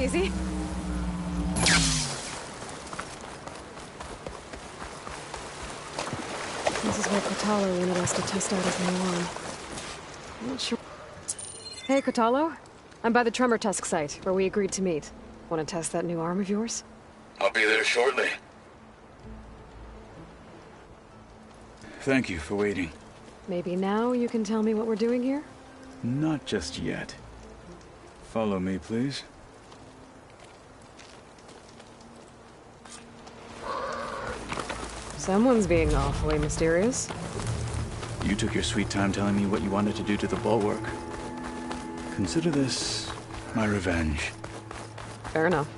easy. This is where Kotalo wanted us to test out his new arm. I'm not sure. Hey, Kotalo. I'm by the Tremor Tusk site, where we agreed to meet. Want to test that new arm of yours? I'll be there shortly. Thank you for waiting. Maybe now you can tell me what we're doing here? Not just yet. Follow me, please. Someone's being awfully mysterious. You took your sweet time telling me what you wanted to do to the bulwark. Consider this my revenge. Fair enough.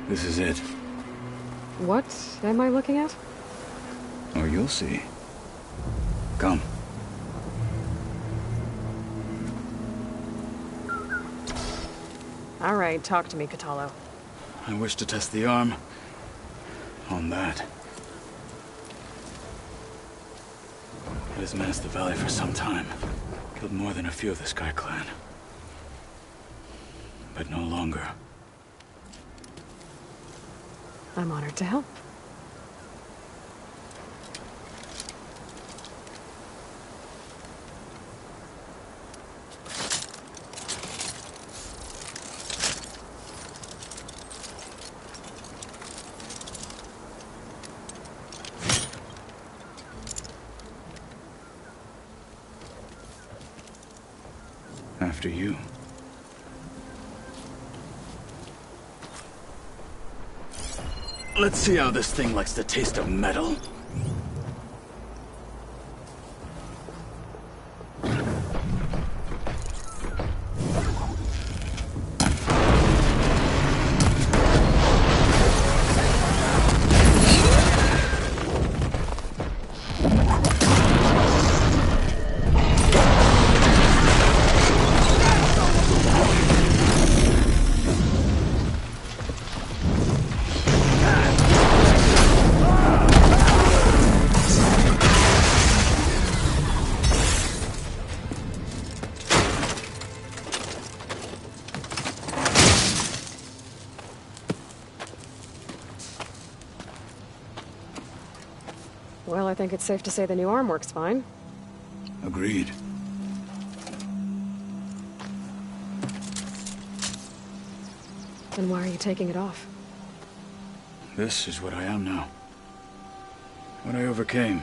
This is it. What am I looking at? Oh, you'll see. Come. All right, talk to me, Kotalo. I wish to test the arm on that. It has menaced the valley for some time. Killed more than a few of the Sky Clan. But no longer. I'm honored to help. After you. Let's see how this thing likes the taste of metal. Well, I think it's safe to say the new arm works fine. Agreed. Then why are you taking it off? This is what I am now. What I overcame.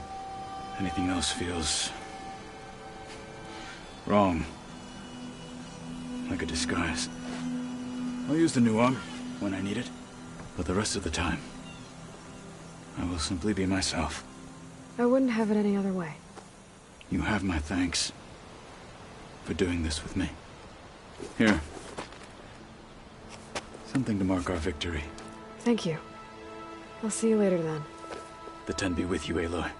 Anything else feels wrong. Like a disguise. I'll use the new arm when I need it, but the rest of the time, I will simply be myself. I wouldn't have it any other way. You have my thanks for doing this with me. Here. Something to mark our victory. Thank you. I'll see you later then. The Ten be with you, Aloy.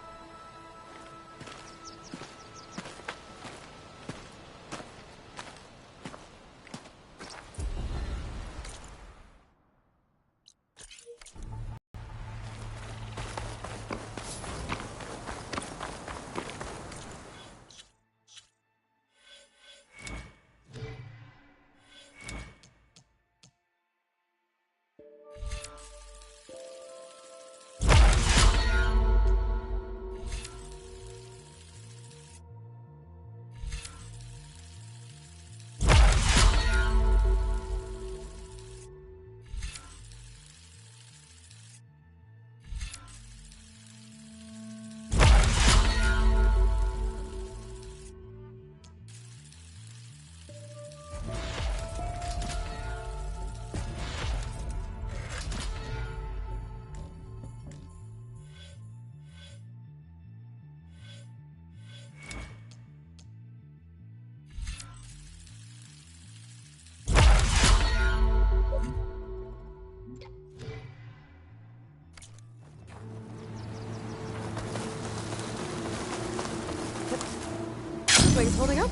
Wings holding up?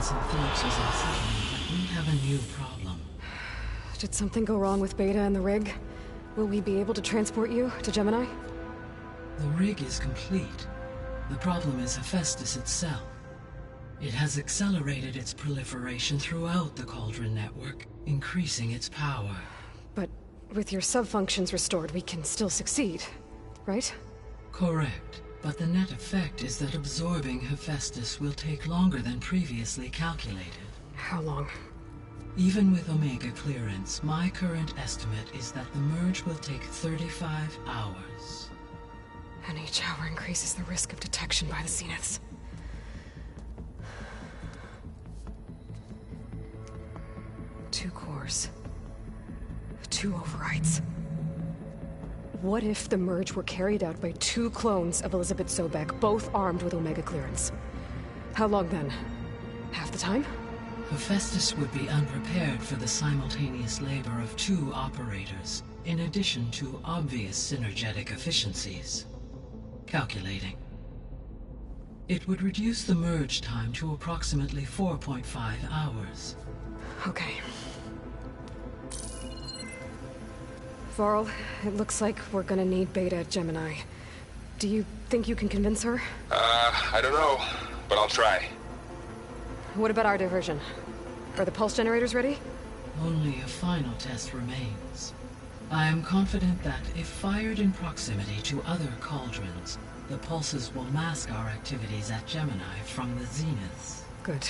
Jensen Phillips was unsettling, but we have a new problem. Did something go wrong with Beta and the rig? Will we be able to transport you to Gemini? The rig is complete. The problem is Hephaestus itself. It has accelerated its proliferation throughout the Cauldron network, increasing its power. But with your sub-functions restored, we can still succeed, right? Correct. But the net effect is that absorbing Hephaestus will take longer than previously calculated. How long? Even with Omega clearance, my current estimate is that the merge will take 35 hours. And each hour increases the risk of detection by the Zeniths. 2 cores. 2 overrides. What if the merge were carried out by 2 clones of Elizabeth Sobek, both armed with Omega clearance? How long then? Half the time? Hephaestus would be unprepared for the simultaneous labor of 2 operators, in addition to obvious synergetic efficiencies. Calculating. It would reduce the merge time to approximately 4.5 hours. Okay. Varl, it looks like we're gonna need Beta at Gemini. Do you think you can convince her? I don't know, but I'll try. What about our diversion? Are the pulse generators ready? Only a final test remains. I am confident that if fired in proximity to other cauldrons, the pulses will mask our activities at Gemini from the Zeniths. Good.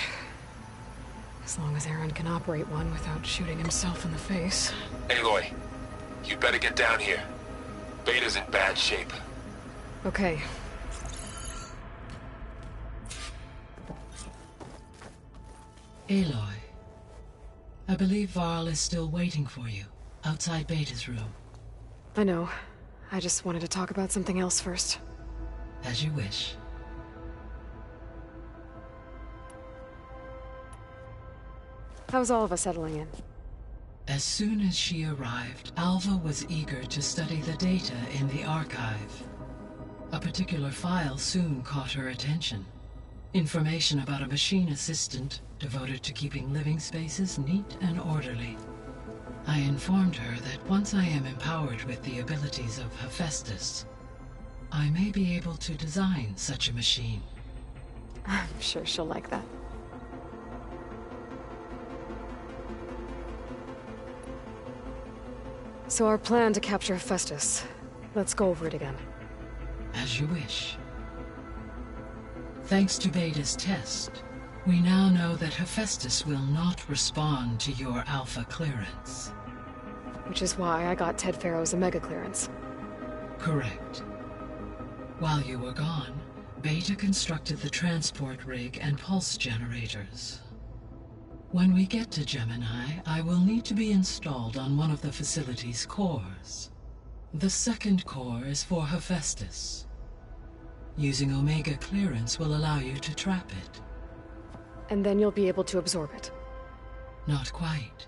As long as Aaron can operate one without shooting himself in the face. Aloy, you better get down here. Beta's in bad shape. Okay. Aloy, I believe Varl is still waiting for you, outside Beta's room. I know. I just wanted to talk about something else first. As you wish. How's all of us settling in? As soon as she arrived, Alva was eager to study the data in the archive. A particular file soon caught her attention. Information about a machine assistant devoted to keeping living spaces neat and orderly. I informed her that once I am empowered with the abilities of Hephaestus, I may be able to design such a machine. I'm sure she'll like that. So our plan to capture Hephaestus. Let's go over it again. As you wish. Thanks to Beta's test, we now know that Hephaestus will not respond to your Alpha clearance. Which is why I got Ted Farrow's Omega clearance. Correct. While you were gone, Beta constructed the transport rig and pulse generators. When we get to Gemini, I will need to be installed on one of the facility's cores. The second core is for Hephaestus. Using Omega clearance will allow you to trap it. And then you'll be able to absorb it. Not quite.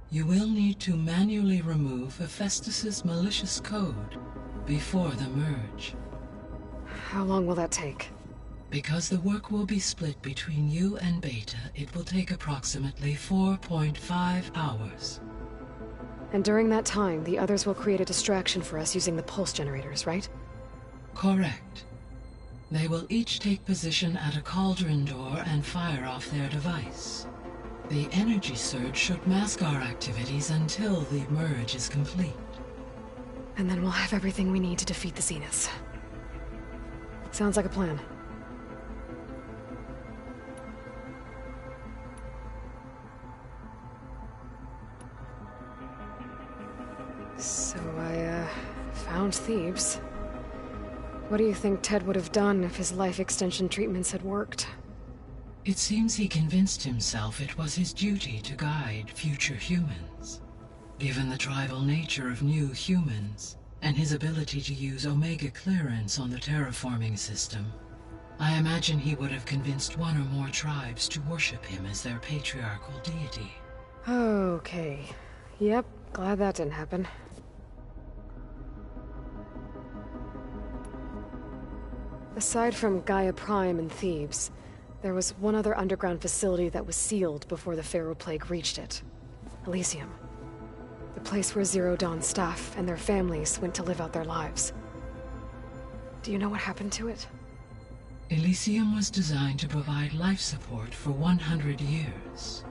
You will need to manually remove Hephaestus's malicious code before the merge. How long will that take? Because the work will be split between you and Beta, it will take approximately 4.5 hours. And during that time, the others will create a distraction for us using the pulse generators, right? Correct. They will each take position at a cauldron door and fire off their device. The energy surge should mask our activities until the merge is complete. And then we'll have everything we need to defeat the Zeniths. Sounds like a plan. So I, found Thebes. What do you think Ted would have done if his life extension treatments had worked? It seems he convinced himself it was his duty to guide future humans. Given the tribal nature of new humans, and his ability to use Omega clearance on the terraforming system, I imagine he would have convinced one or more tribes to worship him as their patriarchal deity. Okay. Yep, glad that didn't happen. Aside from Gaia Prime and Thebes, There was one other underground facility that was sealed before the Pharaoh Plague reached it. Elysium. The place where Zero Dawn staff and their families went to live out their lives. Do you know what happened to it? Elysium was designed to provide life support for 100 years.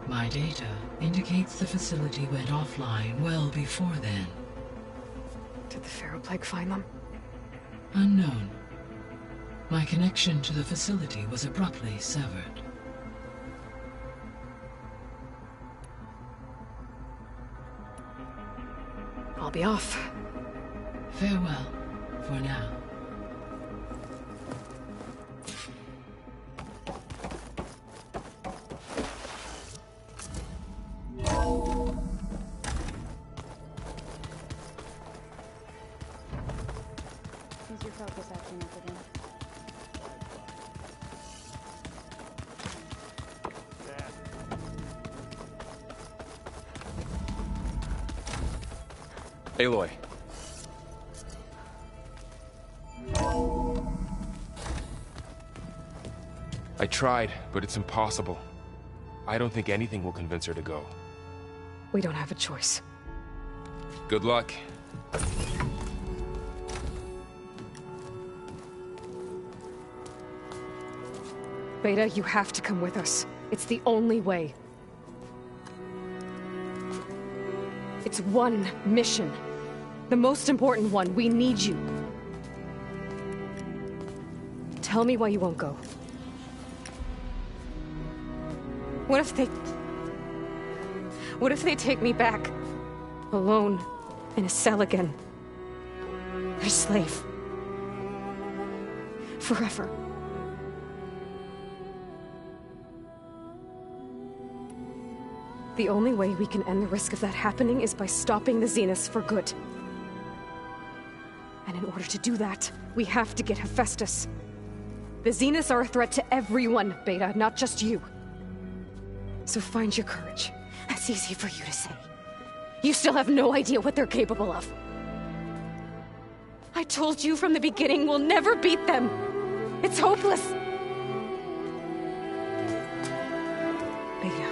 My data indicates the facility went offline well before then. Did the Pharaoh Plague find them? Unknown. My connection to the facility was abruptly severed. I'll be off. Farewell, for now. Who's your focus acting up again? Aloy. I tried, but it's impossible. I don't think anything will convince her to go. We don't have a choice. Good luck. Beta, you have to come with us. It's the only way. It's one mission. The most important one. We need you. Tell me why you won't go. What if they take me back? Alone, in a cell again. Their slave. Forever. The only way we can end the risk of that happening is by stopping the Zeniths for good. And in order to do that, we have to get Hephaestus. The Zeniths are a threat to everyone, Beta, not just you. So find your courage. That's easy for you to say. You still have no idea what they're capable of. I told you from the beginning we'll never beat them. It's hopeless. Beta.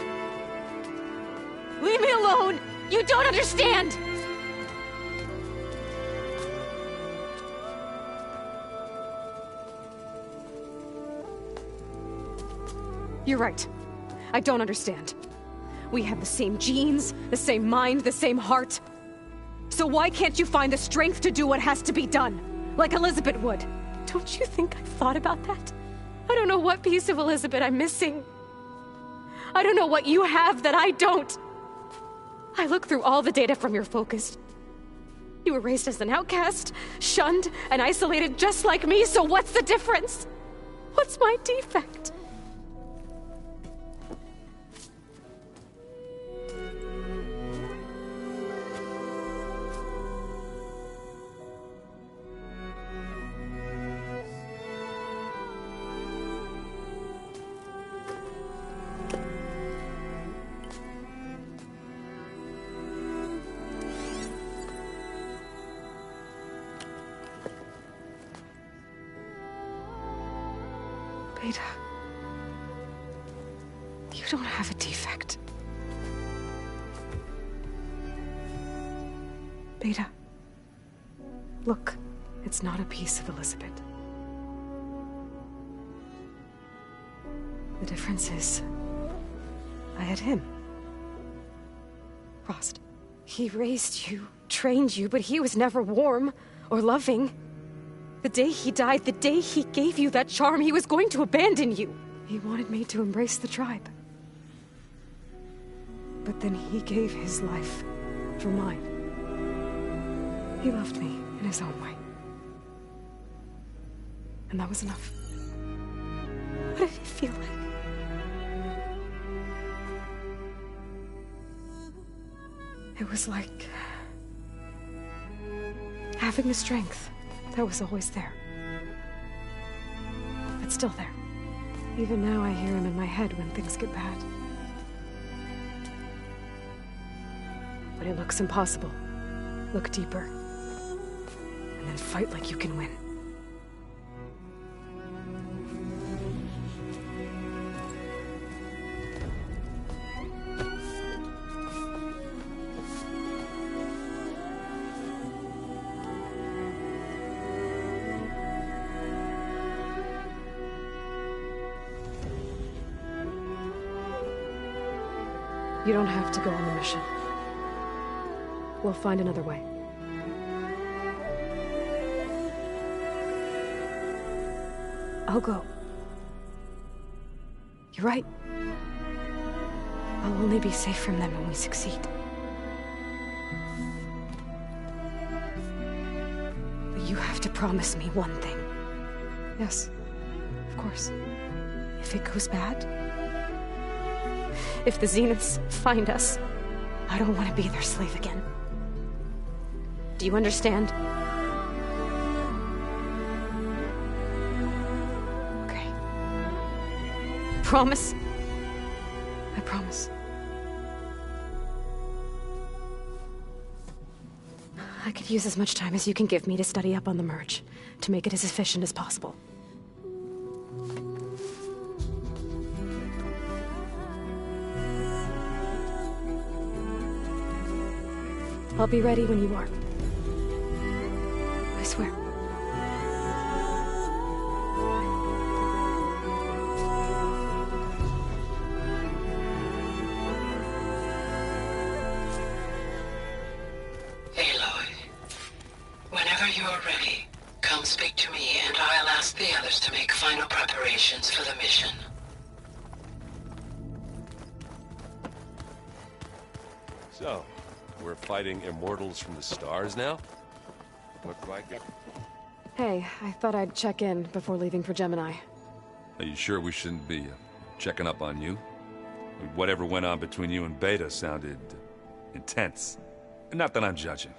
Leave me alone! You don't understand! You're right. I don't understand. We have the same genes, the same mind, the same heart. So why can't you find the strength to do what has to be done? Like Elizabeth would. Don't you think I've thought about that? I don't know what piece of Elizabeth I'm missing. I don't know what you have that I don't. I look through all the data from your focus. You were raised as an outcast, shunned, and isolated just like me, so what's the difference? What's my defect? Beta, you don't have a defect. Beta, look, it's not a piece of Elizabeth. The difference is, I had him. Frost. He raised you, trained you, but he was never warm or loving. The day he died, the day he gave you that charm, he was going to abandon you. He wanted me to embrace the tribe. But then he gave his life for mine. He loved me in his own way. And that was enough. What did it feel like? It was like having the strength that was always there. It's still there. Even now I hear him in my head when things get bad. But it looks impossible. Look deeper. And then fight like you can win. You don't have to go on the mission. We'll find another way. I'll go. You're right. I'll only be safe from them when we succeed. But you have to promise me one thing. Yes, of course. If it goes bad, if the Zeniths find us, I don't want to be their slave again. Do you understand? Okay. Promise? I promise. I could use as much time as you can give me to study up on the merge, to make it as efficient as possible. I'll be ready when you are. I swear. Aloy, whenever you're ready, come speak to me and I'll ask the others to make final preparations for the mission. So, we're fighting immortals from the stars now? Look like it. Hey, I thought I'd check in before leaving for Gemini. Are you sure we shouldn't be checking up on you? Whatever went on between you and Beta sounded intense. Not that I'm judging.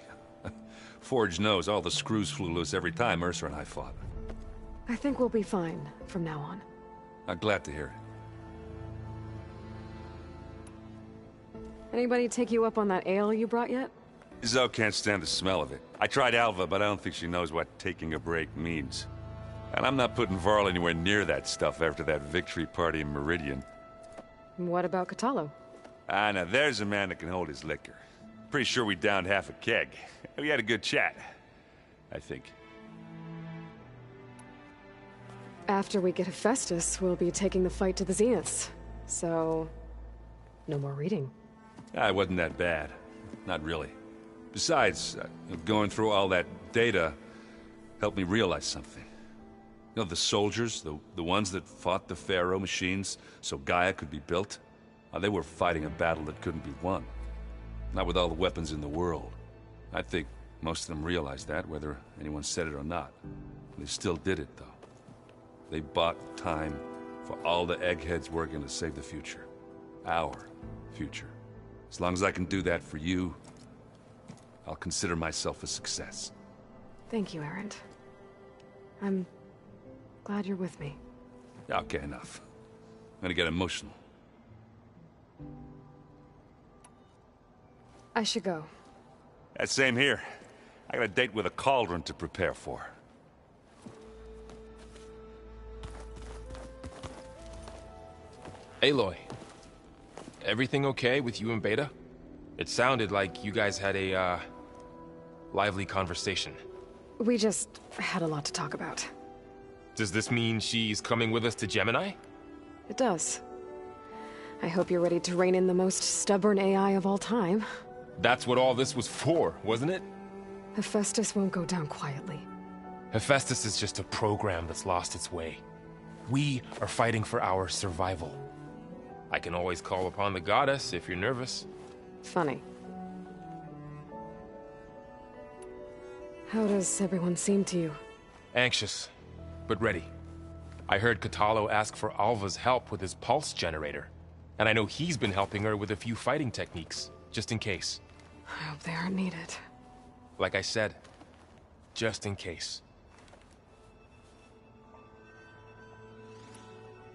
Forge knows all the screws flew loose every time Mercer and I fought. I think we'll be fine from now on. I'm glad to hear it. Anybody take you up on that ale you brought yet? Zoe can't stand the smell of it. I tried Alva, but I don't think she knows what taking a break means. And I'm not putting Varl anywhere near that stuff after that victory party in Meridian. What about Catalo? Ah, now there's a man that can hold his liquor. Pretty sure we downed half a keg. We had a good chat, I think. After we get Hephaestus, we'll be taking the fight to the Zeniths. So, no more reading. Ah, it wasn't that bad. Not really. Besides, going through all that data helped me realize something. You know, the soldiers, the ones that fought the Pharaoh machines so Gaia could be built, they were fighting a battle that couldn't be won. Not with all the weapons in the world. I think most of them realized that, whether anyone said it or not. They still did it, though. They bought time for all the eggheads working to save the future. Our future. As long as I can do that for you, I'll consider myself a success. Thank you, Erend. I'm glad you're with me. Okay, enough. I'm gonna get emotional. I should go. Same here. I got a date with a cauldron to prepare for. Aloy, everything okay with you and Beta? It sounded like you guys had a, lively conversation. We just had a lot to talk about. Does this mean she's coming with us to Gemini? It does. I hope you're ready to rein in the most stubborn AI of all time. That's what all this was for, wasn't it? Hephaestus won't go down quietly. Hephaestus is just a program that's lost its way. We are fighting for our survival. I can always call upon the goddess if you're nervous. Funny. How does everyone seem to you? Anxious, but ready. I heard Catalo ask for Alva's help with his pulse generator. And I know he's been helping her with a few fighting techniques, just in case. I hope they aren't needed. Like I said, just in case.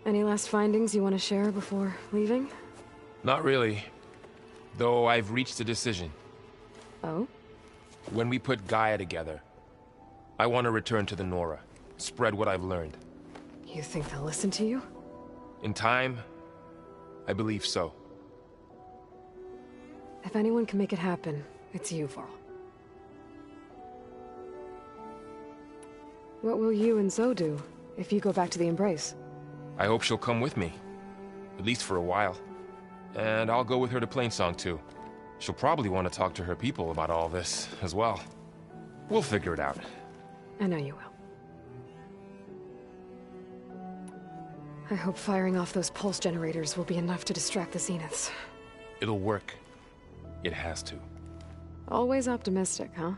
Any last findings you want to share before leaving? Not really. Though I've reached a decision. Oh? When we put Gaia together, I want to return to the Nora. Spread what I've learned. You think they'll listen to you? In time, I believe so. If anyone can make it happen, it's you, Varl. What will you and Zoe do if you go back to the Embrace? I hope she'll come with me. At least for a while. And I'll go with her to Plainsong too. She'll probably want to talk to her people about all this as well. We'll figure it out. I know you will. I hope firing off those pulse generators will be enough to distract the Zeniths. It'll work. It has to. Always optimistic, huh?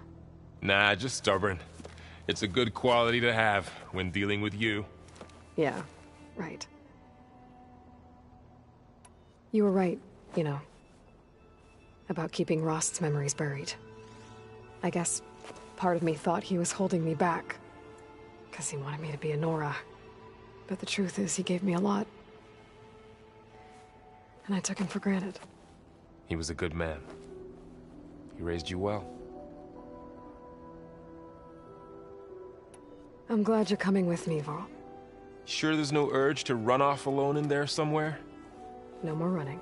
Nah, just stubborn. It's a good quality to have when dealing with you. Yeah, right. You were right, you know, about keeping Rost's memories buried. I guess part of me thought he was holding me back, because he wanted me to be a Nora. But the truth is, he gave me a lot. And I took him for granted. He was a good man. He raised you well. I'm glad you're coming with me, Varl. Sure there's no urge to run off alone in there somewhere? No more running.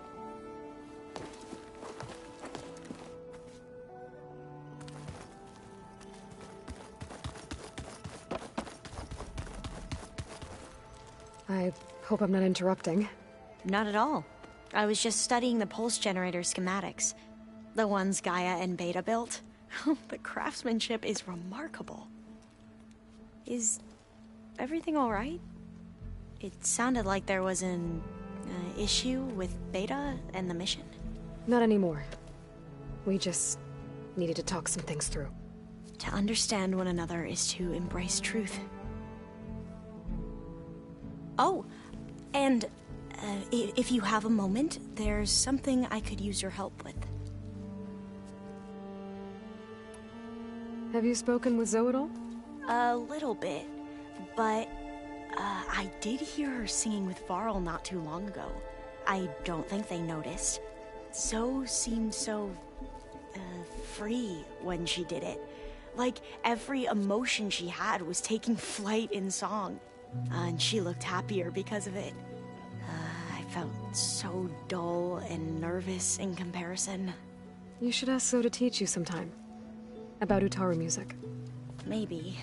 I hope I'm not interrupting. Not at all. I was just studying the pulse generator schematics. The ones Gaia and Beta built. The craftsmanship is remarkable. Is everything all right? It sounded like there was an issue with Beta and the mission. Not anymore. We just needed to talk some things through. To understand one another is to embrace truth. Oh, and if you have a moment, there's something I could use your help with. Have you spoken with Zoe at all? A little bit, but I did hear her singing with Varl not too long ago. I don't think they noticed. Zoe seemed so free when she did it. Like every emotion she had was taking flight in song. And she looked happier because of it. I felt so dull and nervous in comparison. You should ask Zoe to teach you sometime. About Utaru music. Maybe.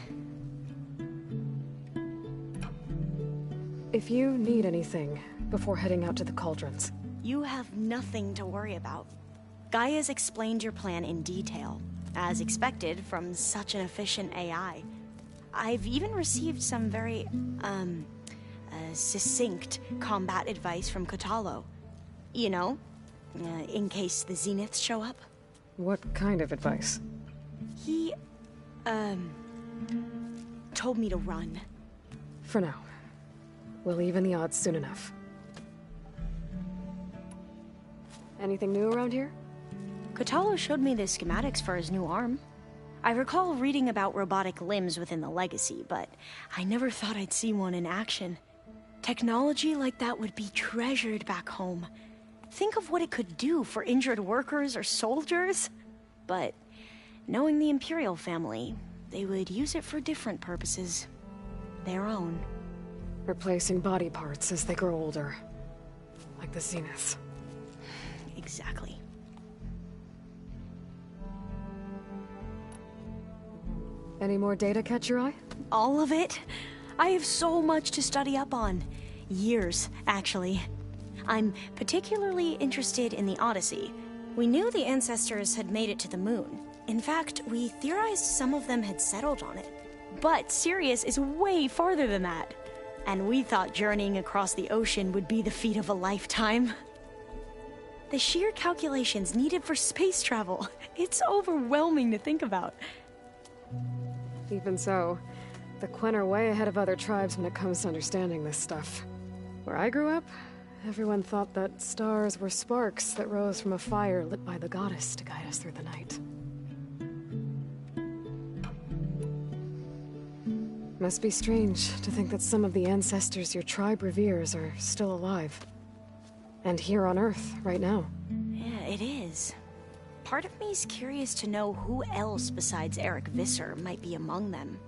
If you need anything before heading out to the cauldrons. You have nothing to worry about. Gaia's explained your plan in detail, as expected from such an efficient AI. I've even received some very, succinct combat advice from Kotallo. You know, in case the Zeniths show up. What kind of advice? He, told me to run. For now. We'll even the odds soon enough. Anything new around here? Kotallo showed me the schematics for his new arm. I recall reading about robotic limbs within the Legacy, but I never thought I'd see one in action. Technology like that would be treasured back home. Think of what it could do for injured workers or soldiers. But knowing the Imperial family, they would use it for different purposes. Their own. Replacing body parts as they grow older. Like the Zeniths. Exactly. Any more data catch your eye? All of it? I have so much to study up on. Years, actually. I'm particularly interested in the Odyssey. We knew the ancestors had made it to the moon. In fact, we theorized some of them had settled on it. But Sirius is way farther than that. And we thought journeying across the ocean would be the feat of a lifetime. The sheer calculations needed for space travel, it's overwhelming to think about. Even so, the Quen are way ahead of other tribes when it comes to understanding this stuff. Where I grew up, everyone thought that stars were sparks that rose from a fire lit by the goddess to guide us through the night. Must be strange to think that some of the ancestors your tribe reveres are still alive. And here on Earth, right now. Yeah, it is. Part of me's curious to know who else besides Eric Visser might be among them.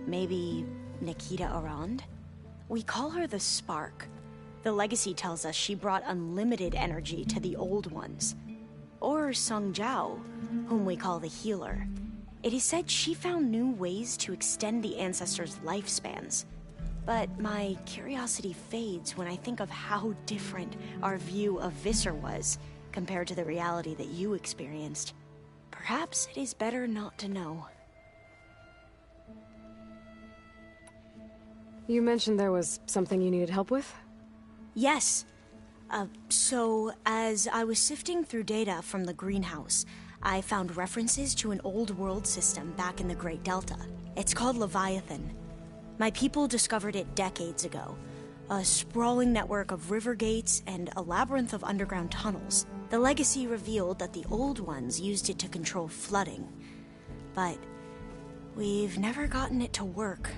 Maybe Nikita Arand? We call her the Spark. The Legacy tells us she brought unlimited energy to the Old Ones. Or Sung Jiao, whom we call the Healer. It is said she found new ways to extend the ancestors' lifespans. But my curiosity fades when I think of how different our view of Visser was compared to the reality that you experienced. Perhaps it is better not to know. You mentioned there was something you needed help with? Yes. So, as I was sifting through data from the greenhouse, I found references to an old world system back in the Great Delta. It's called Leviathan. My people discovered it decades ago. A sprawling network of river gates and a labyrinth of underground tunnels. The legacy revealed that the old ones used it to control flooding. But we've never gotten it to work.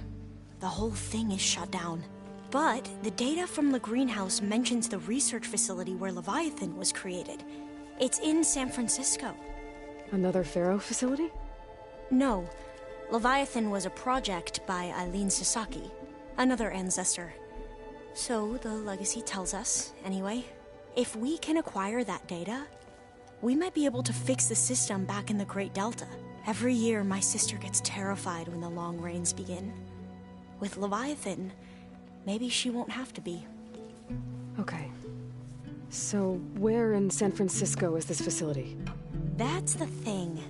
The whole thing is shut down. But the data from the greenhouse mentions the research facility where Leviathan was created. It's in San Francisco. Another Pharaoh facility? No. Leviathan was a project by Eileen Sasaki, another ancestor. So the legacy tells us, anyway, if we can acquire that data, we might be able to fix the system back in the Great Delta. Every year, my sister gets terrified when the long rains begin. With Leviathan, maybe she won't have to be. Okay. So, where in San Francisco is this facility? That's the thing.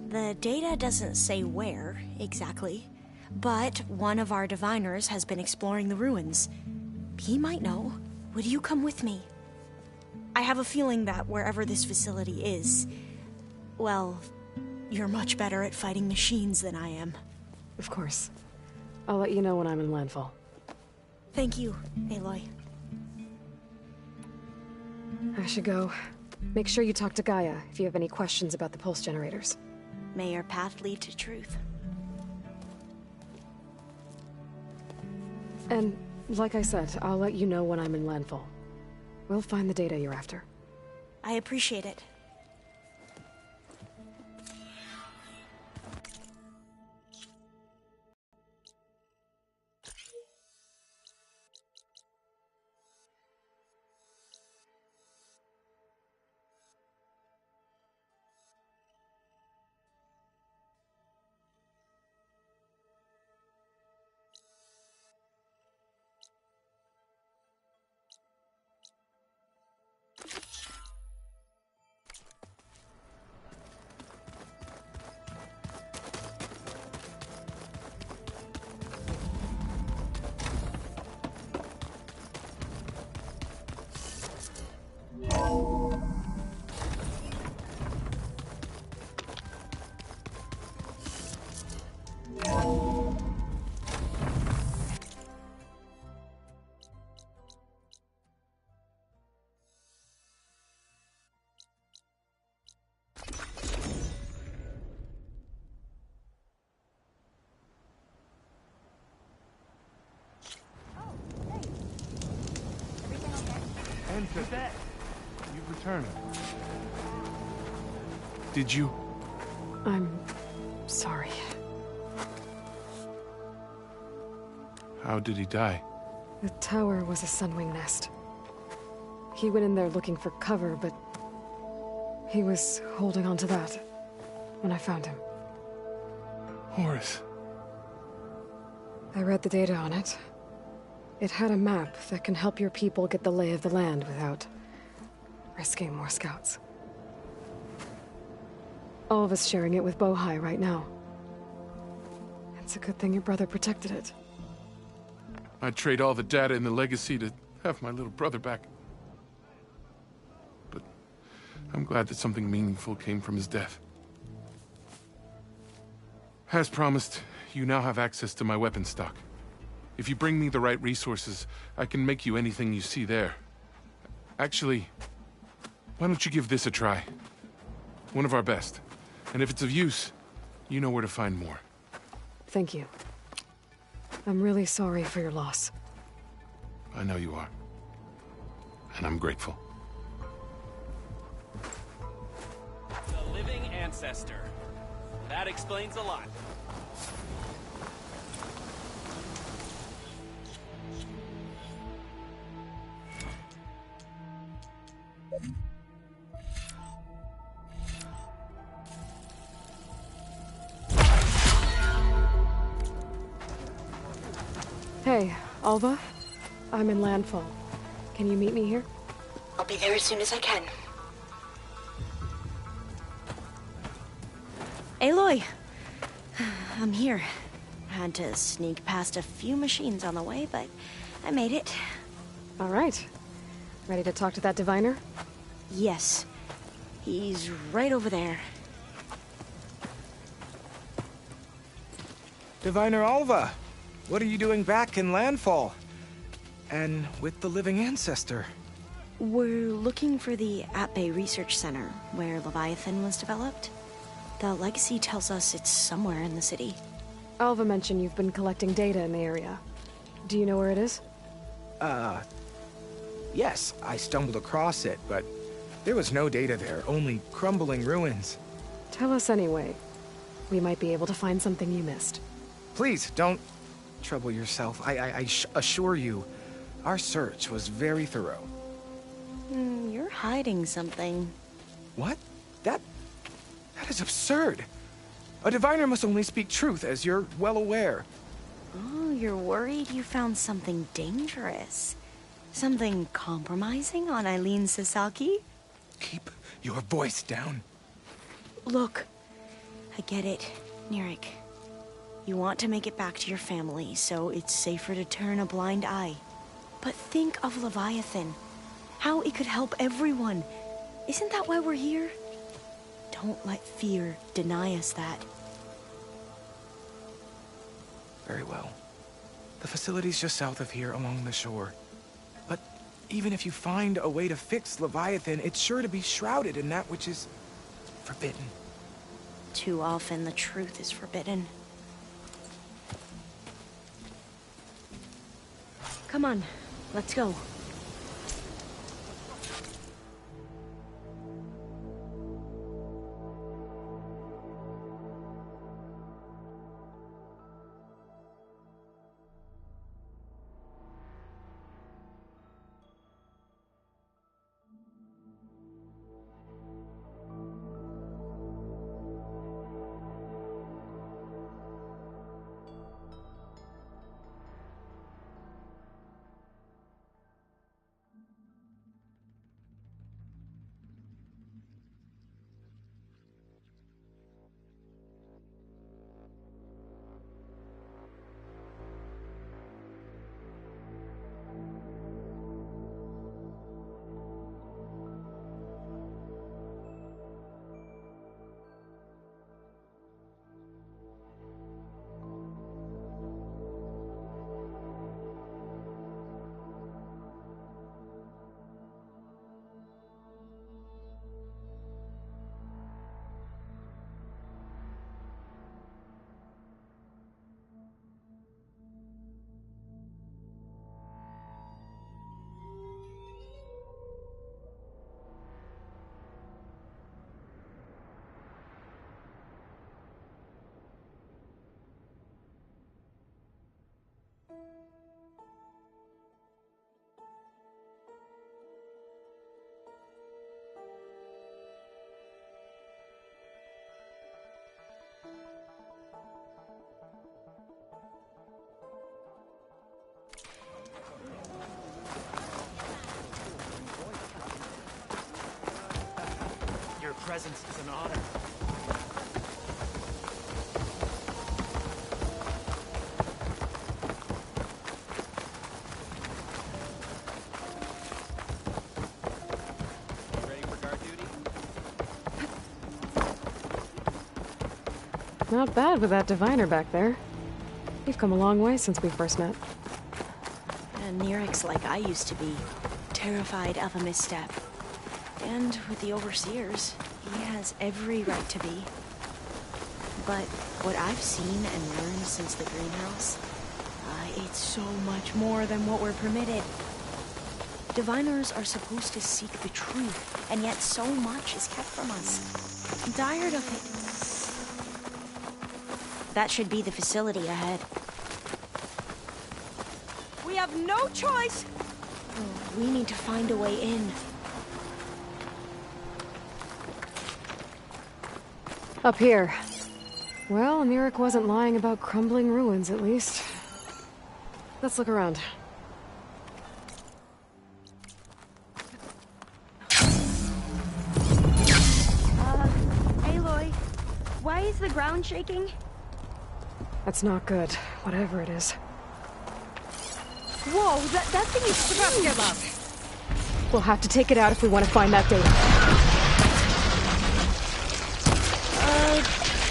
The data doesn't say where, exactly. But one of our diviners has been exploring the ruins. He might know. Would you come with me? I have a feeling that wherever this facility is, well, you're much better at fighting machines than I am. Of course. I'll let you know when I'm in landfall. Thank you, Aloy. I should go. Make sure you talk to Gaia if you have any questions about the pulse generators. May your path lead to truth. And, like I said, I'll let you know when I'm in landfall. We'll find the data you're after. I appreciate it. Ancestor, you've returned. Did you? I'm sorry. How did he die? The tower was a sunwing nest. He went in there looking for cover, but he was holding on to that when I found him. Horace. I read the data on it. It had a map that can help your people get the lay of the land without risking more scouts. All of us sharing it with Bohai right now. It's a good thing your brother protected it. I'd trade all the data in the legacy to have my little brother back. But I'm glad that something meaningful came from his death. As promised, you now have access to my weapon stock. If you bring me the right resources, I can make you anything you see there. Actually, why don't you give this a try? One of our best. And if it's of use, you know where to find more. Thank you. I'm really sorry for your loss. I know you are. And I'm grateful. The living ancestor. That explains a lot. Hey, Alva, I'm in landfall. Can you meet me here? I'll be there as soon as I can. Aloy! I'm here. Had to sneak past a few machines on the way, but I made it. All right. Ready to talk to that diviner? Yes. He's right over there. Diviner Alva, what are you doing back in Landfall? And with the living ancestor? We're looking for the At-Bay Research Center, where Leviathan was developed. The legacy tells us it's somewhere in the city. Alva mentioned you've been collecting data in the area. Do you know where it is? Yes, I stumbled across it, but there was no data there, only crumbling ruins. Tell us anyway. We might be able to find something you missed. Please, don't trouble yourself. I assure you, our search was very thorough. You're hiding something. What? That is absurd. A diviner must only speak truth, as you're well aware. Oh, you're worried you found something dangerous. Something compromising on Eileen Sasaki? Keep your voice down. Look, I get it, Nirik. You want to make it back to your family, so it's safer to turn a blind eye. But think of Leviathan. How it could help everyone. Isn't that why we're here? Don't let fear deny us that. Very well. The facility's just south of here along the shore. But even if you find a way to fix Leviathan, it's sure to be shrouded in that which is forbidden. Too often the truth is forbidden. Come on, let's go. Your presence is an honor. Ready for guard duty? Not bad with that diviner back there. We've come a long way since we first met. And Nirik's like I used to be, terrified of a misstep. And with the overseers, he has every right to be. But what I've seen and learned since the greenhouse, it's so much more than what we're permitted. Diviners are supposed to seek the truth, and yet so much is kept from us. I'm tired of it. That should be the facility ahead. We have no choice! Oh, we need to find a way in. Up here. Well, Nirik wasn't lying about crumbling ruins, at least. Let's look around. Aloy, why is the ground shaking? That's not good, whatever it is. Whoa, that thing is huge! We'll have to take it out if we want to find that data.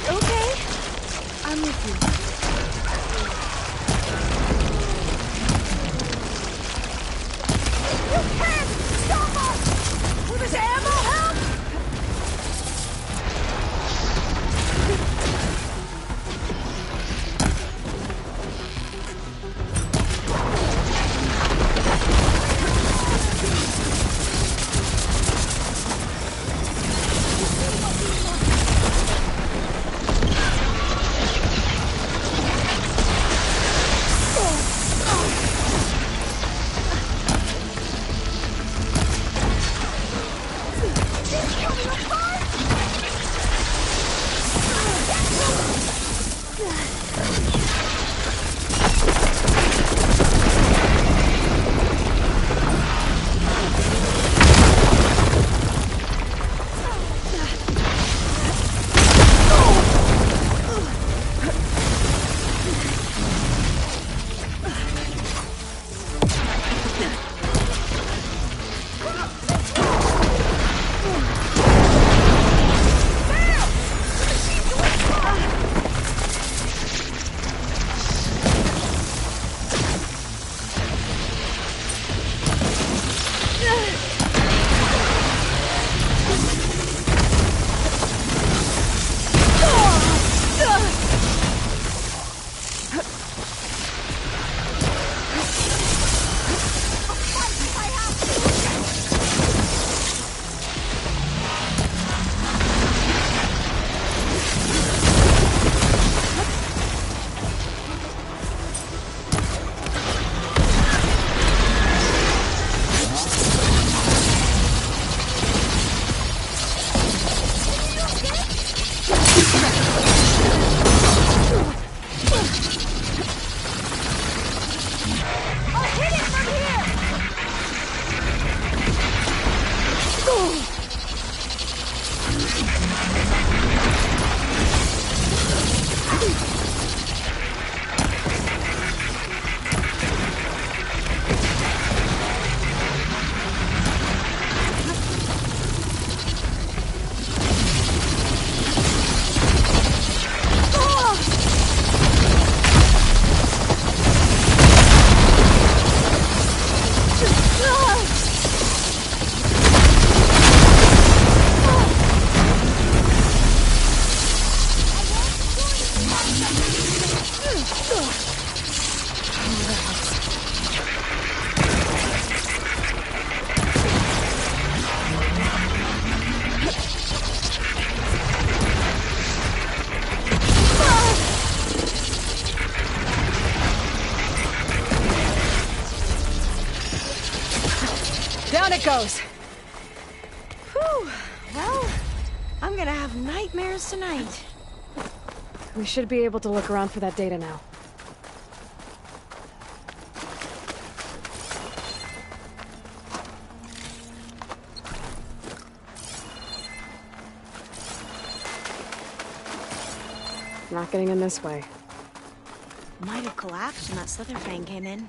Okay. I'm with you. You can't stop us! Will this ammo help? Down it goes. Whew. Well, I'm gonna have nightmares tonight. We should be able to look around for that data now. Not getting in this way. Might have collapsed when that slither fang came in.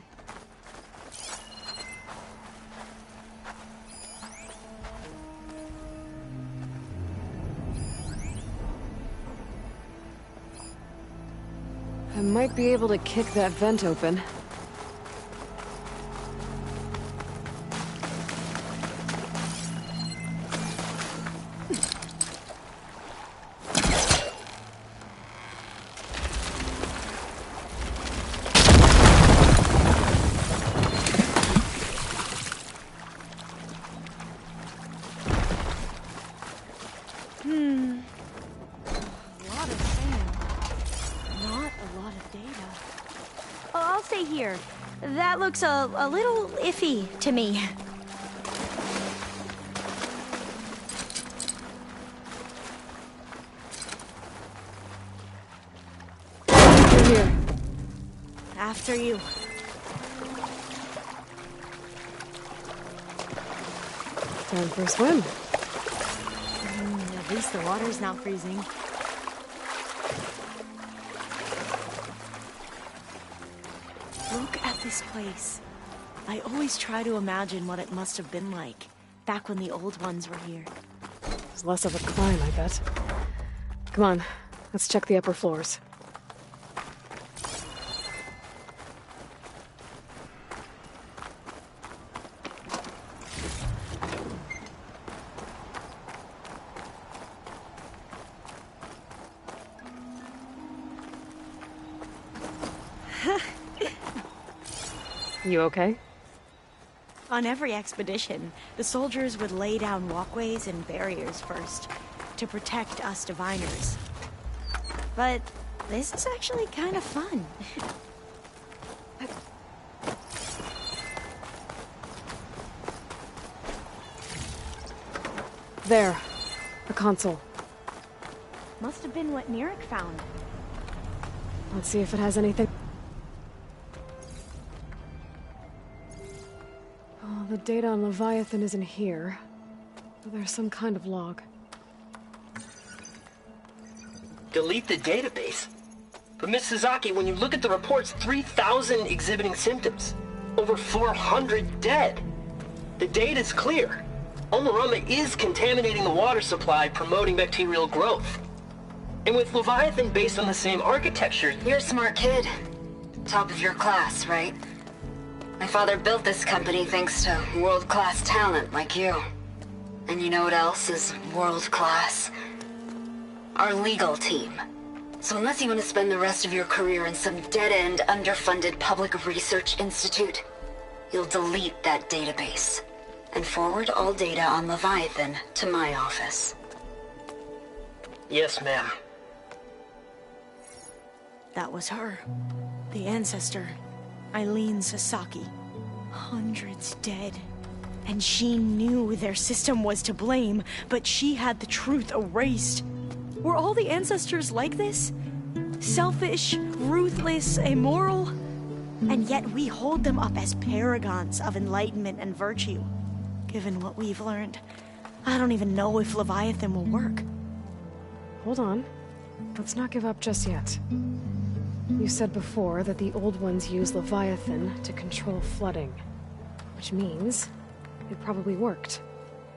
I might be able to kick that vent open. That looks a little iffy to me. You're here. After you. Time for a swim. At least the water's not freezing. Look at this place. I always try to imagine what it must have been like back when the old ones were here. It's less of a climb, I bet. Come on, let's check the upper floors. You okay? On every expedition, the soldiers would lay down walkways and barriers first to protect us diviners. But this is actually kind of fun. There. A console. Must have been what Neric found. Let's see if it has anything. Oh, the data on Leviathan isn't here. But there's some kind of log. Delete the database? But Miss Sasaki, when you look at the reports, 3,000 exhibiting symptoms. Over 400 dead. The data's clear. Omarama is contaminating the water supply, promoting bacterial growth. And with Leviathan based on the same architecture... You're a smart kid. Top of your class, right? My father built this company thanks to world-class talent like you. And you know what else is world-class? Our legal team. So unless you want to spend the rest of your career in some dead-end, underfunded public research institute, you'll delete that database and forward all data on Leviathan to my office. Yes, ma'am. That was her. The ancestor. Eileen Sasaki. Hundreds dead. And she knew their system was to blame, but she had the truth erased. Were all the ancestors like this? Selfish, ruthless, immoral? And yet we hold them up as paragons of enlightenment and virtue. Given what we've learned, I don't even know if Leviathan will work. Hold on. Let's not give up just yet. You said before that the old ones use Leviathan to control flooding. Which means it probably worked.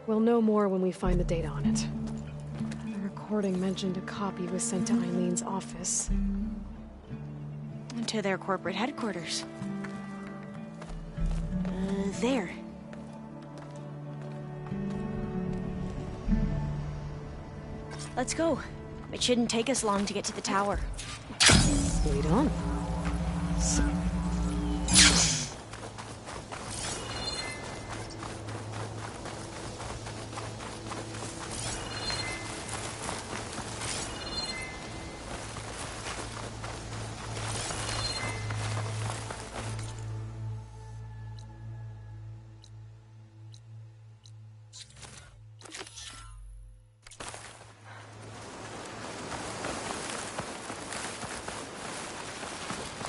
We'll know more when we find the data on it. The recording mentioned a copy was sent to Eileen's office. To their corporate headquarters. There. Let's go. It shouldn't take us long to get to the tower. Lead on.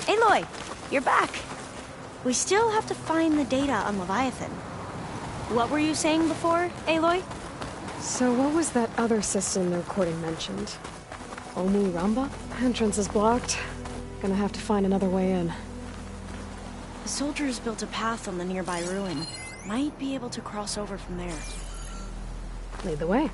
Aloy, you're back. We still have to find the data on Leviathan. What were you saying before, Aloy? So what was that other system the recording mentioned? Omu Ramba? Entrance is blocked. Gonna have to find another way in. The soldiers built a path on the nearby ruin. Might be able to cross over from there. Lead the way.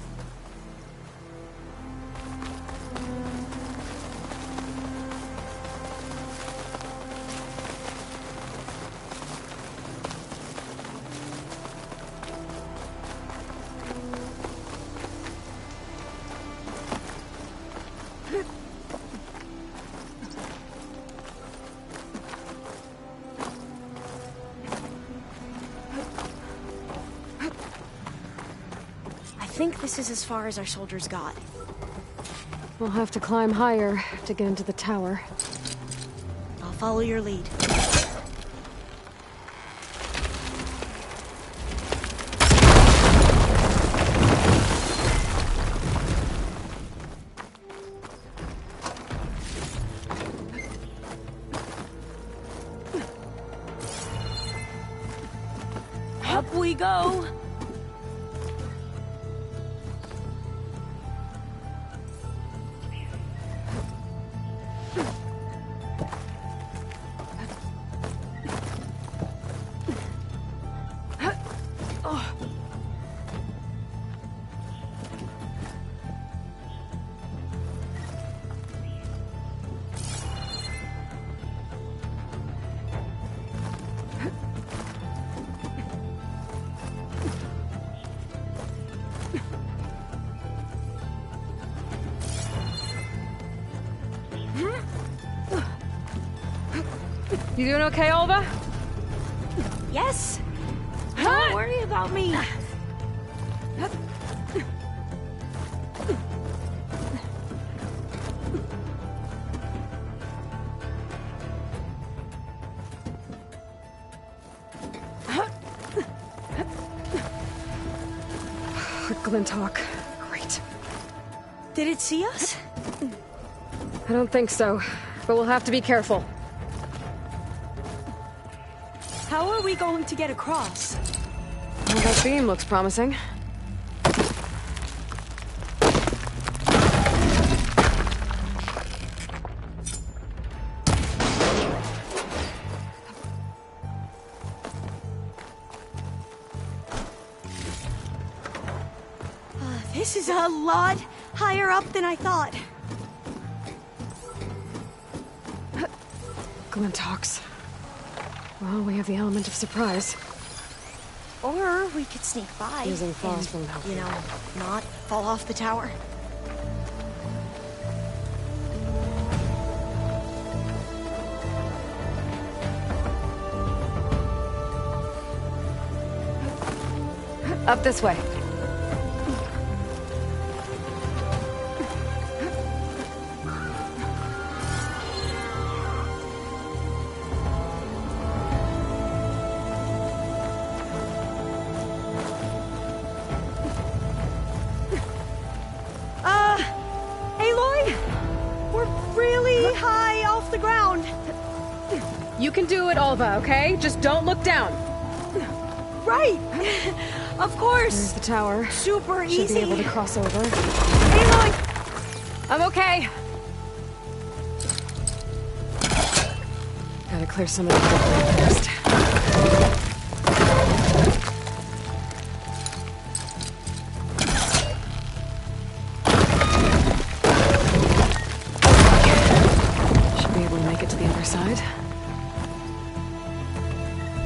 I think this is as far as our soldiers got. We'll have to climb higher to get into the tower. I'll follow your lead. Up we go! You doing okay, Alva? Yes. Don't worry about me. Glinthawk. Great. Did it see us? I don't think so, but we'll have to be careful. How are we going to get across? Well, that beam looks promising. This is a lot higher up than I thought. Glinthawks. Well, we have the element of surprise. Or we could sneak by. Using frost won't help. You know, not fall off the tower. Up this way. Aloy? We're really high off the ground. You can do it, Alva, okay? Just don't look down. Right. Of course. There's the tower. Super Should easy. be able to cross over. Aloy! I'm okay. Gotta clear some of the debris first. Should be able to make it to the other side.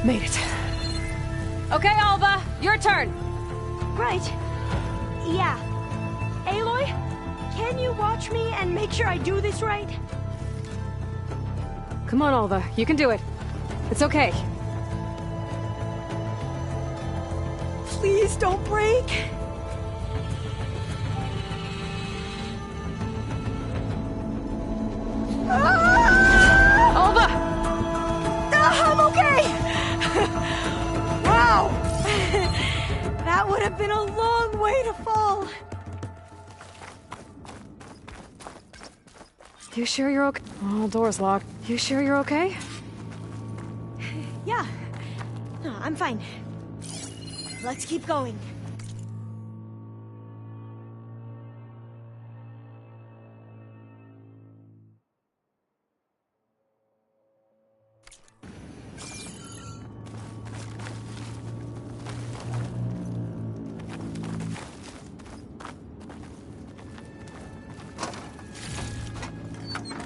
Made it. Okay, Alva, your turn. Right. Yeah. Aloy, can you watch me and make sure I do this right? Come on, Alva, you can do it. It's okay. Please don't break. Alva! I'm okay! Wow! That would have been a long way to fall. You sure you're okay? Oh, door's locked. You sure you're okay? Yeah. No, I'm fine. Let's keep going.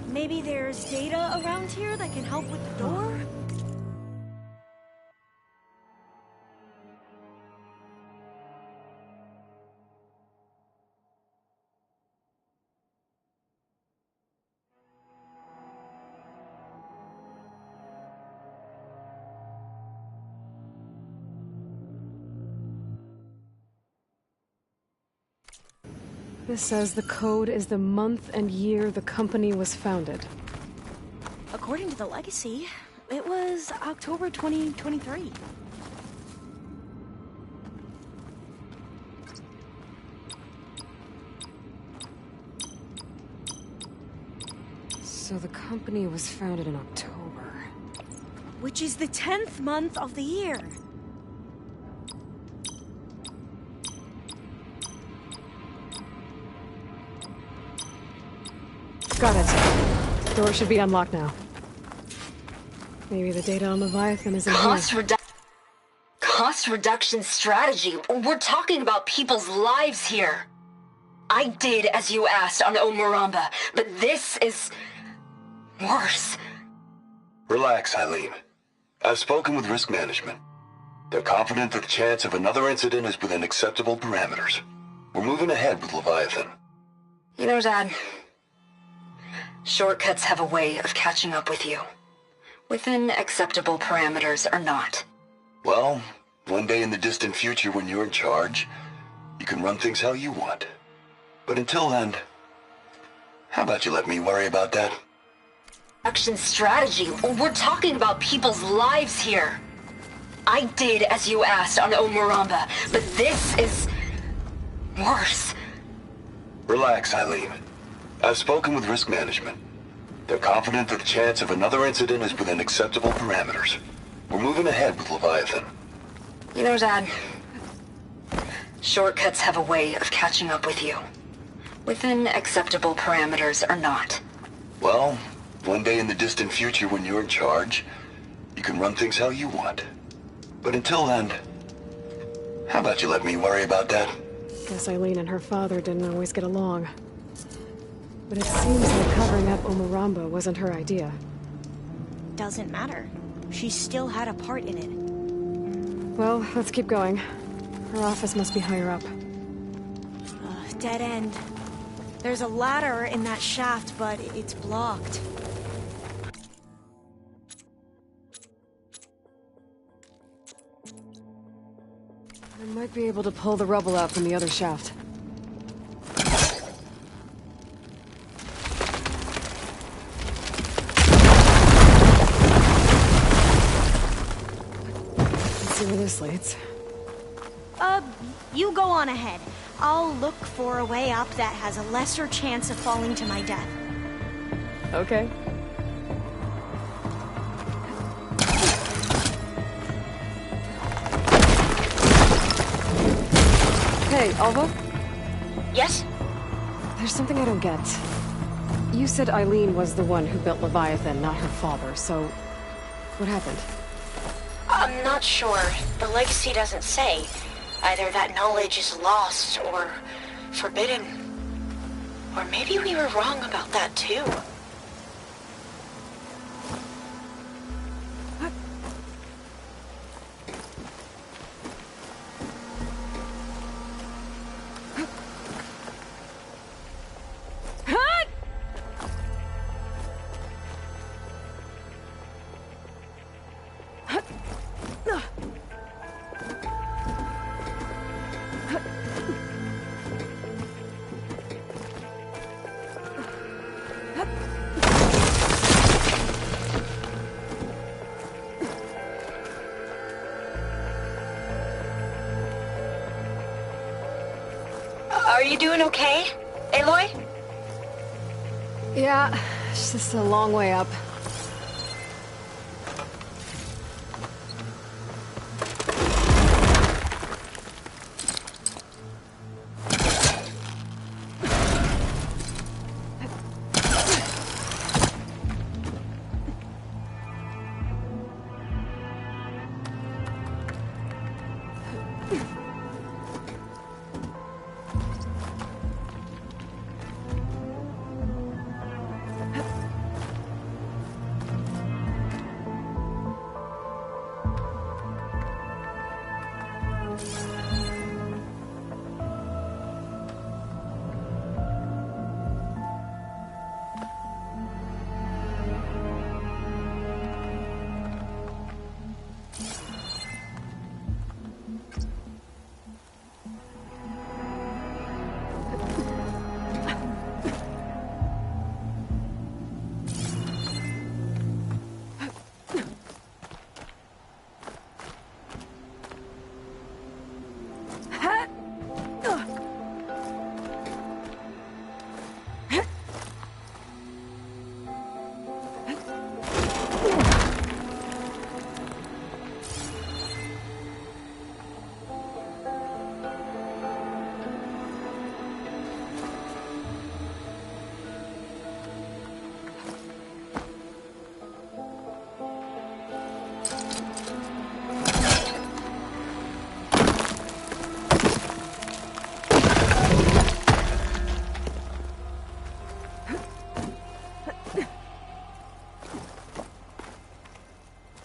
Maybe there's data around here that can help with the door? This says the code is the month and year the company was founded. According to the legacy, it was October 2023. So the company was founded in October. Which is the 10th month of the year. Got it. Door should be unlocked now. Maybe the data on Leviathan is in here. Cost reduction strategy. We're talking about people's lives here. I did as you asked on Omuramba, but this is worse. Relax, Eileen. I've spoken with risk management. They're confident that the chance of another incident is within acceptable parameters. We're moving ahead with Leviathan. You know, Dad, shortcuts have a way of catching up with you. Within acceptable parameters or not? Well, one day in the distant future when you're in charge, you can run things how you want. But until then, how about you let me worry about that? Action strategy? We're talking about people's lives here. I did as you asked on Omuramba, but this is worse. Relax, Eileen. I've spoken with risk management. They're confident that the chance of another incident is within acceptable parameters. We're moving ahead with Leviathan. You know, Dad, shortcuts have a way of catching up with you. Within acceptable parameters or not. Well, one day in the distant future when you're in charge, you can run things how you want. But until then, how about you let me worry about that? Guess Eileen and her father didn't always get along. But it seems like covering up Omuramba wasn't her idea. Doesn't matter. She still had a part in it. Well, let's keep going. Her office must be higher up. Dead end. There's a ladder in that shaft, but it's blocked. I might be able to pull the rubble out from the other shaft. Let's see where this leads. You go on ahead. I'll look for a way up that has a lesser chance of falling to my death. Okay. Hey, Alva? Yes? There's something I don't get. You said Eileen was the one who built Leviathan, not her father, so... what happened? I'm not sure. The legacy doesn't say. Either that knowledge is lost or forbidden. Or maybe we were wrong about that too. Are you doing okay, Aloy? Yeah, it's just a long way up.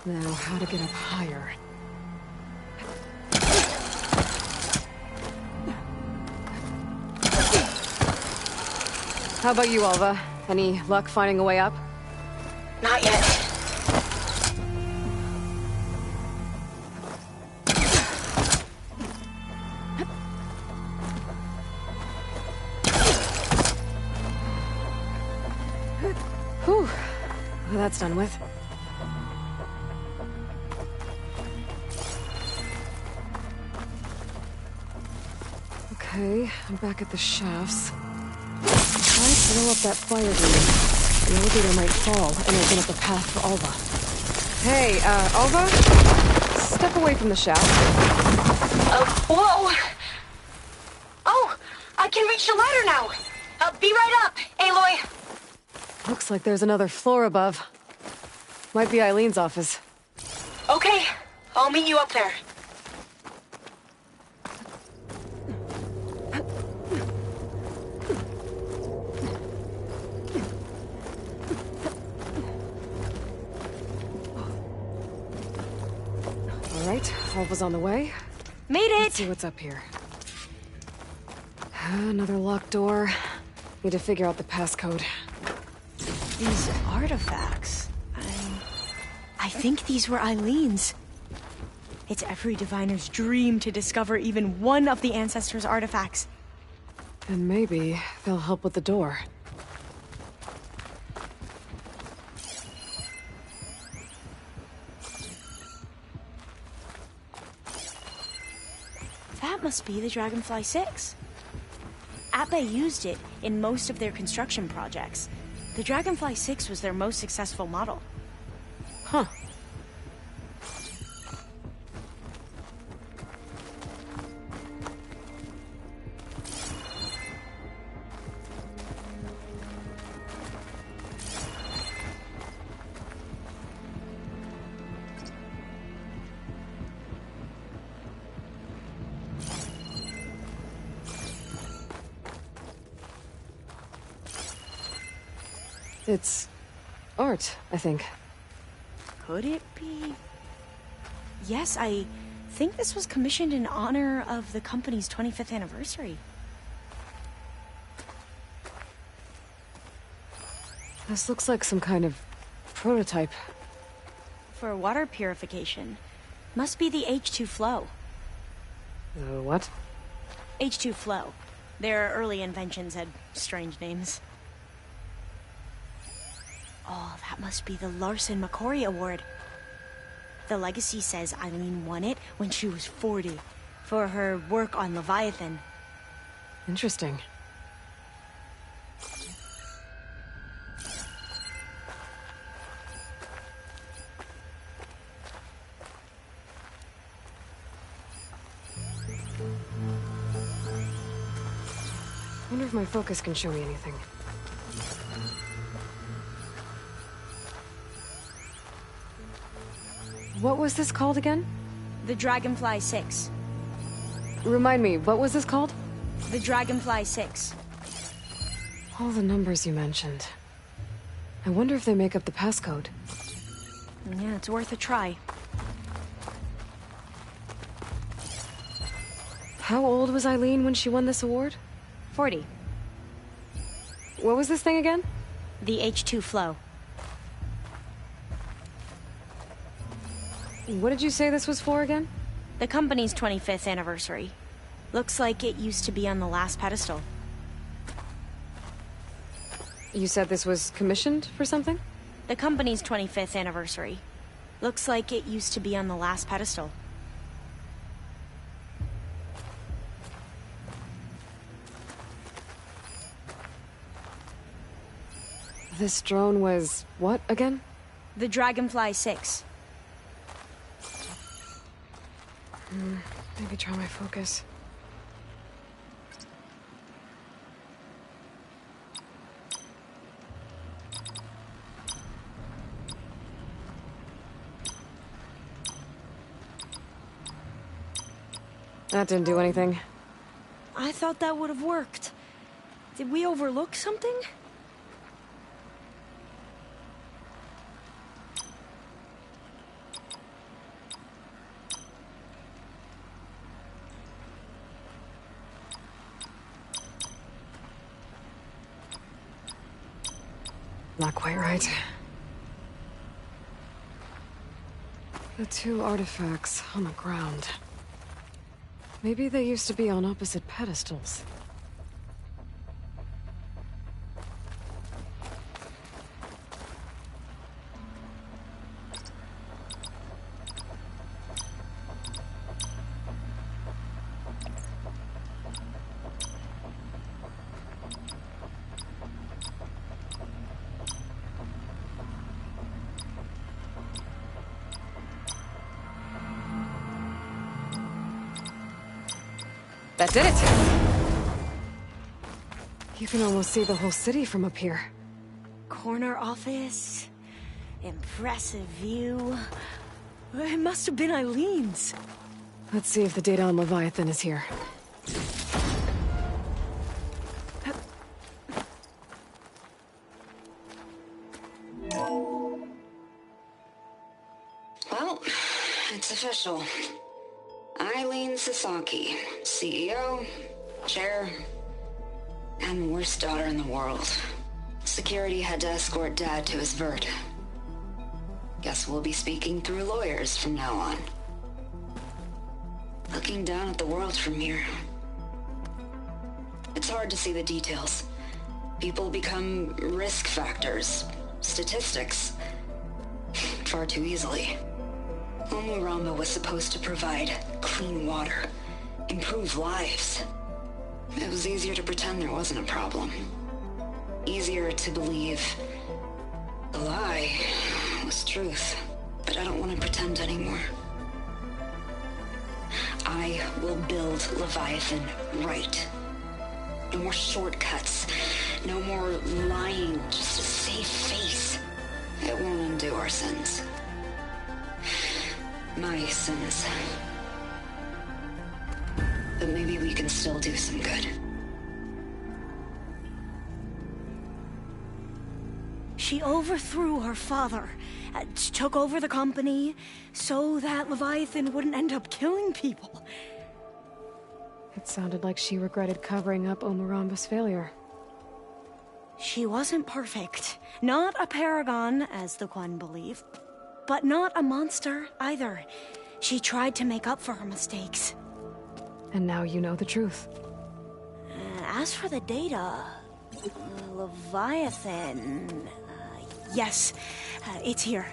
Now, how to get up higher? How about you, Alva? Any luck finding a way up? Not yet. That's done with. Okay, I'm back at the shafts. If I throw up that fire grenade, the elevator might fall and open up a path for Alva. Hey, Alva? Step away from the shaft. Whoa! Oh, I can reach the ladder now. Be right up, Aloy. Looks like there's another floor above. Might be Eileen's office. Okay, I'll meet you up there. All right, Alva's on the way. Made it! Let's see what's up here. Another locked door. Need to figure out the passcode. These artifacts... I think these were Eileen's. It's every diviner's dream to discover even one of the Ancestors' artifacts. And maybe they'll help with the door. That must be the Dragonfly 6. Abe used it in most of their construction projects. The Dragonfly 6 was their most successful model. Huh. It's art, I think. Could it be? Yes, I think this was commissioned in honor of the company's 25th anniversary. This looks like some kind of prototype. For water purification. Must be the H2 flow. What? H2 flow. Their early inventions had strange names. Oh, that must be the Larson McCory Award. The legacy says Eileen won it when she was 40, for her work on Leviathan. Interesting. Wonder if my focus can show me anything. What was this called again? The Dragonfly 6. Remind me, what was this called? The Dragonfly 6. All the numbers you mentioned. I wonder if they make up the passcode. Yeah, it's worth a try. How old was Eileen when she won this award? 40. What was this thing again? The H2 flow. What did you say this was for again? The company's 25th anniversary. Looks like it used to be on the last pedestal. You said this was commissioned for something? The company's 25th anniversary. Looks like it used to be on the last pedestal. This drone was what again? The Dragonfly 6. Maybe try my focus. That didn't do anything. I thought that would have worked. Did we overlook something? Not quite right. The two artifacts on the ground. Maybe they used to be on opposite pedestals. That did it! You can almost see the whole city from up here. Corner office. Impressive view. It must have been Eileen's. Let's see if the data on Leviathan is here. Well, it's official. Eileen Sasaki, CEO, chair, and the worst daughter in the world. Security had to escort Dad to his vert. Guess we'll be speaking through lawyers from now on. Looking down at the world from here. It's hard to see the details. People become risk factors, statistics, far too easily. Omuramba was supposed to provide clean water, improve lives. It was easier to pretend there wasn't a problem. Easier to believe the lie was truth. But I don't want to pretend anymore. I will build Leviathan right. No more shortcuts. No more lying just to save face. It won't undo our sins. My sins. But maybe we can still do some good. She overthrew her father, took over the company, so that Leviathan wouldn't end up killing people. It sounded like she regretted covering up Omuramba's failure. She wasn't perfect. Not a paragon, as the Quan believe. But not a monster, either. She tried to make up for her mistakes. And now you know the truth. As for the data... Leviathan... yes, it's here.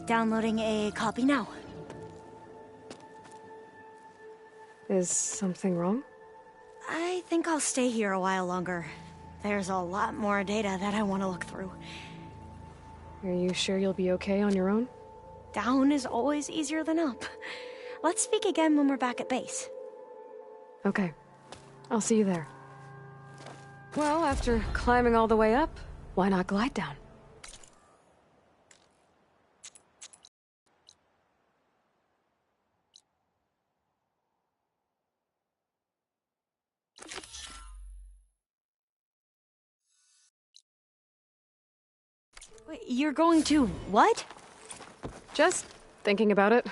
Downloading a copy now. Is something wrong? I think I'll stay here a while longer. There's a lot more data that I want to look through. Are you sure you'll be okay on your own? Down is always easier than up. Let's speak again when we're back at base. Okay. I'll see you there. Well, after climbing all the way up, why not glide down? Wait, you're going to what? Just thinking about it.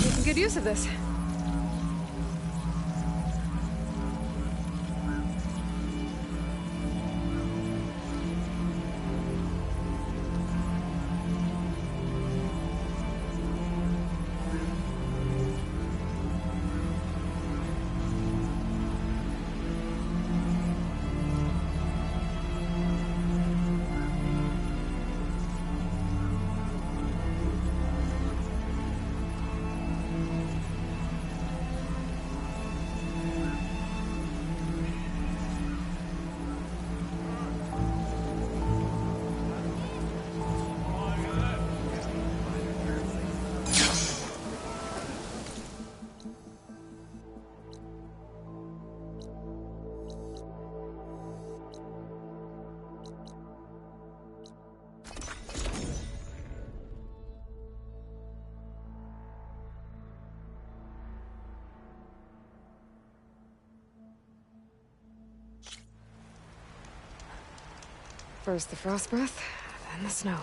Making good use of this. First the frost breath, then the snow.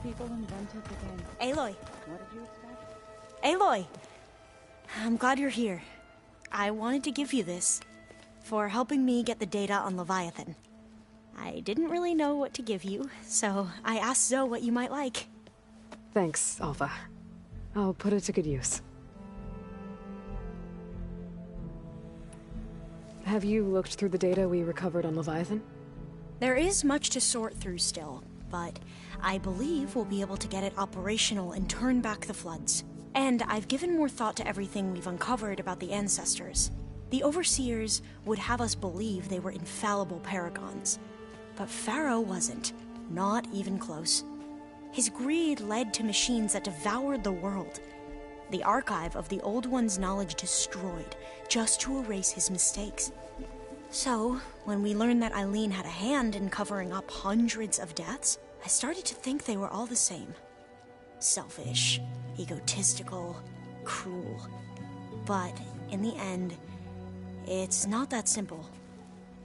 people invented the game. Aloy. What did you expect? Aloy! I'm glad you're here. I wanted to give you this for helping me get the data on Leviathan. I didn't really know what to give you, so I asked Zoe what you might like. Thanks, Alpha. I'll put it to good use. Have you looked through the data we recovered on Leviathan? There is much to sort through still, but I believe we'll be able to get it operational and turn back the floods. And I've given more thought to everything we've uncovered about the ancestors. The Overseers would have us believe they were infallible paragons. But Pharaoh wasn't. Not even close. His greed led to machines that devoured the world. The archive of the Old One's knowledge destroyed, just to erase his mistakes. So, when we learned that Eileen had a hand in covering up hundreds of deaths, I started to think they were all the same. Selfish, egotistical, cruel. But, in the end, it's not that simple.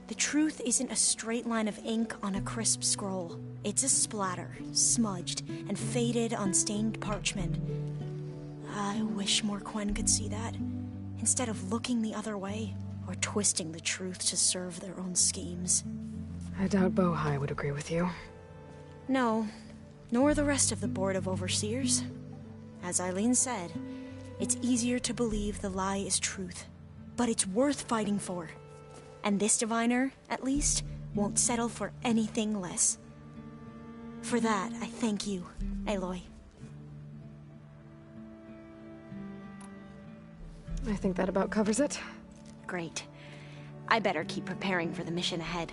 The truth isn't a straight line of ink on a crisp scroll. It's a splatter, smudged, and faded on stained parchment. I wish more Quen could see that, instead of looking the other way, or twisting the truth to serve their own schemes. I doubt Bohai would agree with you. No, nor the rest of the Board of Overseers. As Eileen said, it's easier to believe the lie is truth, but it's worth fighting for. And this diviner, at least, won't settle for anything less. For that, I thank you, Aloy. I think that about covers it. Great. I better keep preparing for the mission ahead.